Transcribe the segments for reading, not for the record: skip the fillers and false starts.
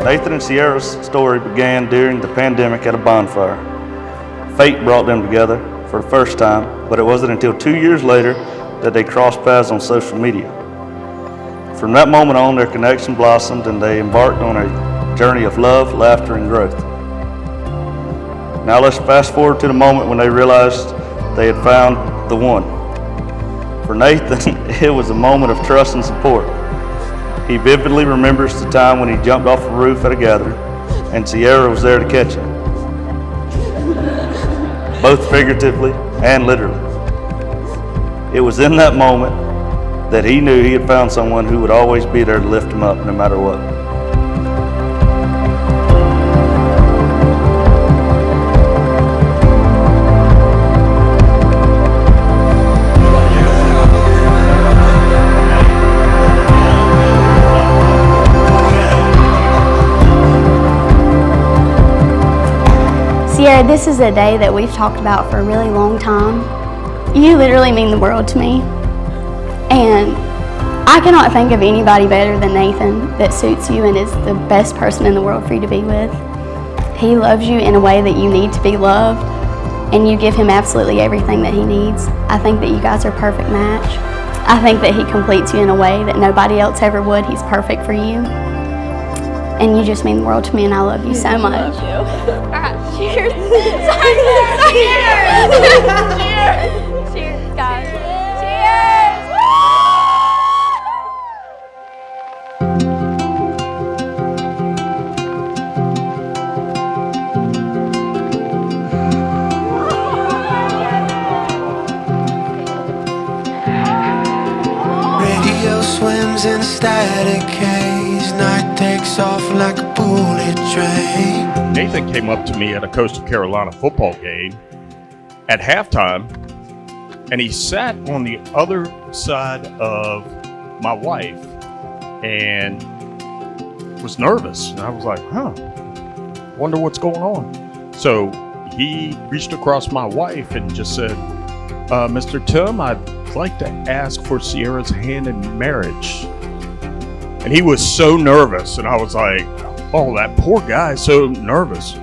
Nathan and Sierra's story began during the pandemic at a bonfire. Fate brought them together for the first time, but it wasn't until 2 years later that they crossed paths on social media. From that moment on, their connection blossomed and they embarked on a journey of love, laughter, and growth. Now let's fast forward to the moment when they realized they had found the one. For Nathan, it was a moment of trust and support. He vividly remembers the time when he jumped off a roof at a gathering and Sierra was there to catch him, both figuratively and literally. It was in that moment that he knew he had found someone who would always be there to lift him up no matter what. Sierra, this is a day that we've talked about for a really long time. You literally mean the world to me. And I cannot think of anybody better than Nathan that suits you and is the best person in the world for you to be with. He loves you in a way that you need to be loved, and you give him absolutely everything that he needs. I think that you guys are a perfect match. I think that he completes you in a way that nobody else ever would. He's perfect for you. And you just mean the world to me, and I love you so much. Love you. All right, cheers. Cheers. Cheers, guys. Cheers. Radio swims in a static haze. Night takes off like a bullet train. Nathan came up to me at a Coastal Carolina football game at halftime, and he sat on the other side of my wife and was nervous. And I was like, wonder what's going on. So he reached across my wife and just said, Mr. Tim, I'd like to ask for Sierra's hand in marriage. And he was so nervous, and I was like, oh, that poor guy is so nervous.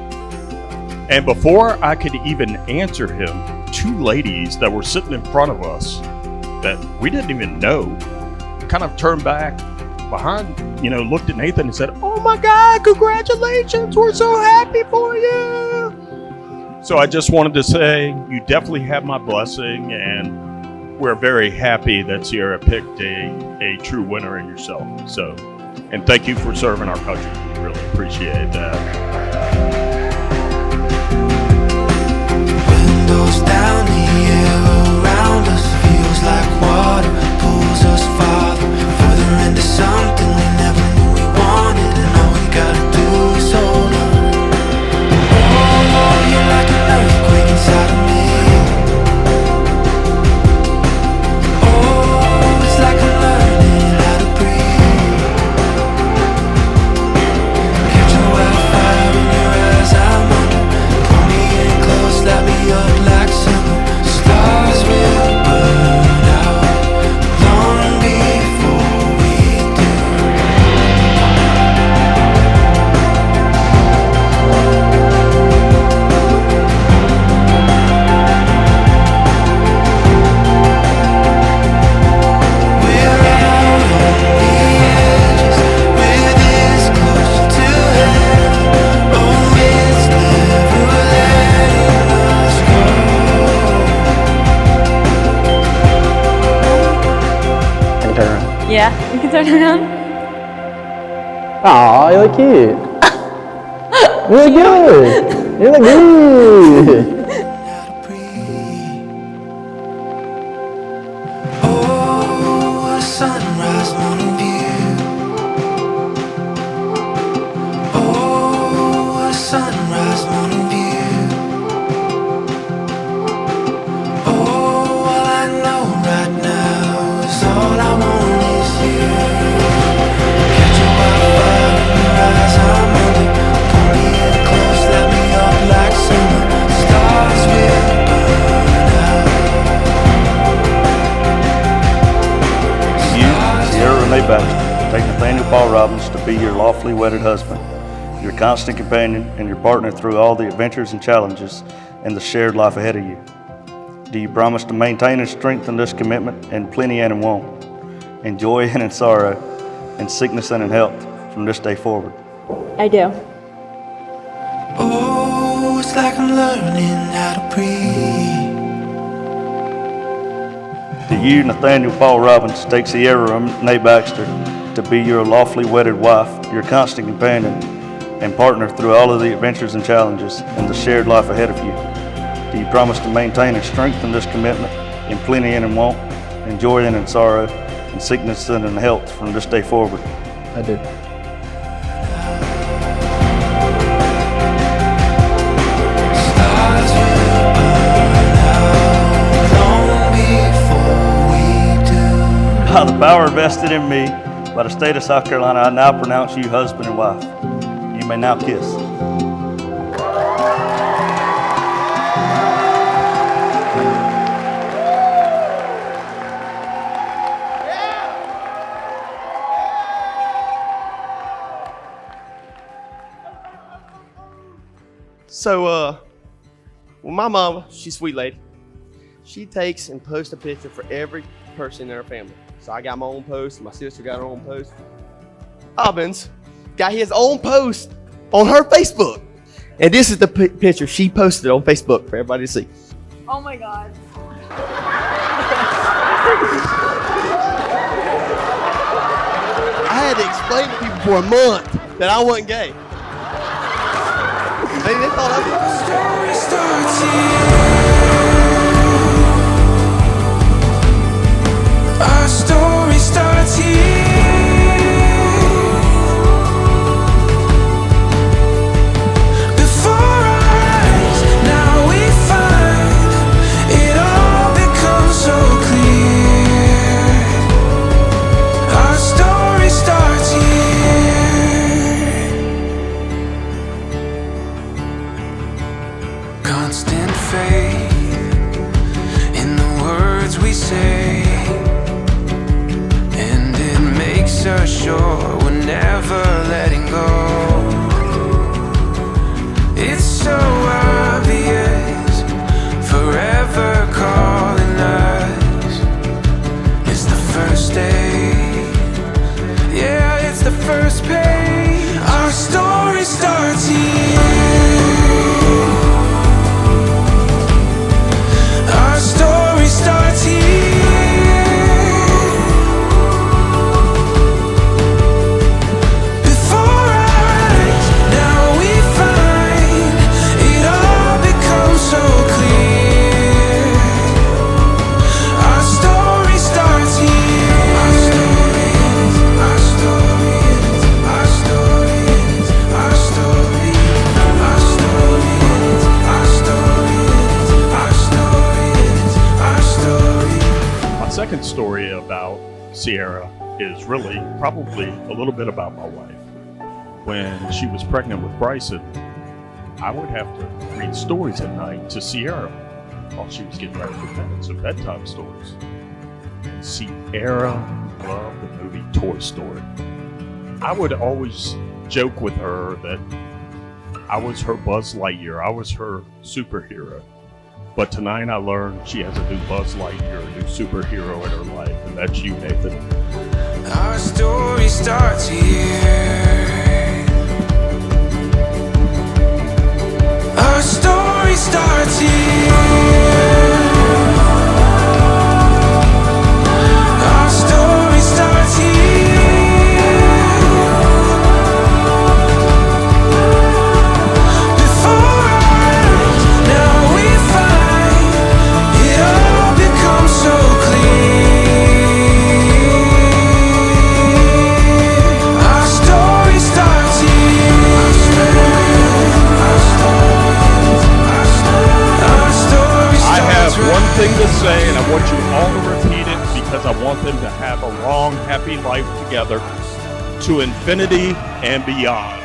And before I could even answer him, two ladies that were sitting in front of us that we didn't even know kind of turned back behind, looked at Nathan and said, oh my God, congratulations, we're so happy for you. So I just wanted to say, you definitely have my blessing, and we're very happy that Sierra picked a true winner in yourself. So, and thank you for serving our country. We really appreciate that. Windows down, the air around us feels like water, pulls us further into something we never knew we wanted, and all we gotta do is hold on. Oh, you're like an earthquake inside of me. Oh, it's like I'm learning how to breathe. Catch a wildfire in your eyes, I'm under. Pull me in close, light me up like summer. Stars will burn out long before we do. We're out on the edges, we're this close to heaven. Oh, it's never letting us go. Can you turn around? Yeah, you can turn around. Aw, you look cute. You look good. You look good. How to breathe. Oh, what a sunrise morning view. Oh, what a sunrise morning view. Oh, all I know right now is all I want is you. Catch a wildfire in your eyes, I'm under. Pull me in close, light me up like summer. Stars will burn out. You, Sierra Renee Baxter, take Nathaniel Paul Robbins to be your lawfully wedded husband. your constant companion, and your partner through all the adventures and challenges in the shared life ahead of you? Do you promise to maintain and strengthen this commitment in plenty and in want, in joy and in sorrow, in sickness and in health from this day forward? I do. Oh, it's like I'm learning how to breathe. Do you, Nathaniel Paul Robbins, take Sierra Renee Baxter to be your lawfully wedded wife, your constant companion, and partner through all of the adventures and challenges in the shared life ahead of you? Do you promise to maintain and strengthen this commitment in plenty and in want, in joy and in sorrow, in sickness and in health from this day forward? I do. Stars will burn out long before we do. By the power vested in me by the state of South Carolina, I now pronounce you husband and wife. You may now kiss. So, well, my mama, she's a sweet lady. She takes and posts a picture for every person in her family. So I got my own post, my sister got her own post. Robbins got his own post on her Facebook. And this is the picture she posted on Facebook for everybody to see. Oh my God. I had to explain to people for a month that I wasn't gay. They thought I was. Story starts here. Our story starts here. Before our eyes, now we find it all becomes so clear. Our story starts here. Constant faith in the words we say, and it makes us sure we're never letting go. It's so obvious, forever calling us. It's the first day, yeah, it's the first page. Our story starts here. Our story starts here. Before our eyes, now we find it all becomes so clear. Our story starts here. Our story is, our story is, our story is, our story, our story is, our story is, our story is, our story. My second story about Sierra is really probably a little bit about my wife. When she was pregnant with Bryson, I would have to read stories at night to Sierra while she was getting ready for bed, so bedtime stories. And Sierra loved the movie Toy Story. I would always joke with her that I was her Buzz Lightyear, I was her superhero. But tonight I learned she has a new Buzz Lightyear, a new superhero in her life, and that's you, Nathan. Our story starts here. Our story starts here. Our story starts here. Before our eyes, now we find it all becomes so clear. Our story starts here. Our story I have starts one thing to right say, and I want you all to repeat it because I want them to have a long, happy life together to infinity and beyond.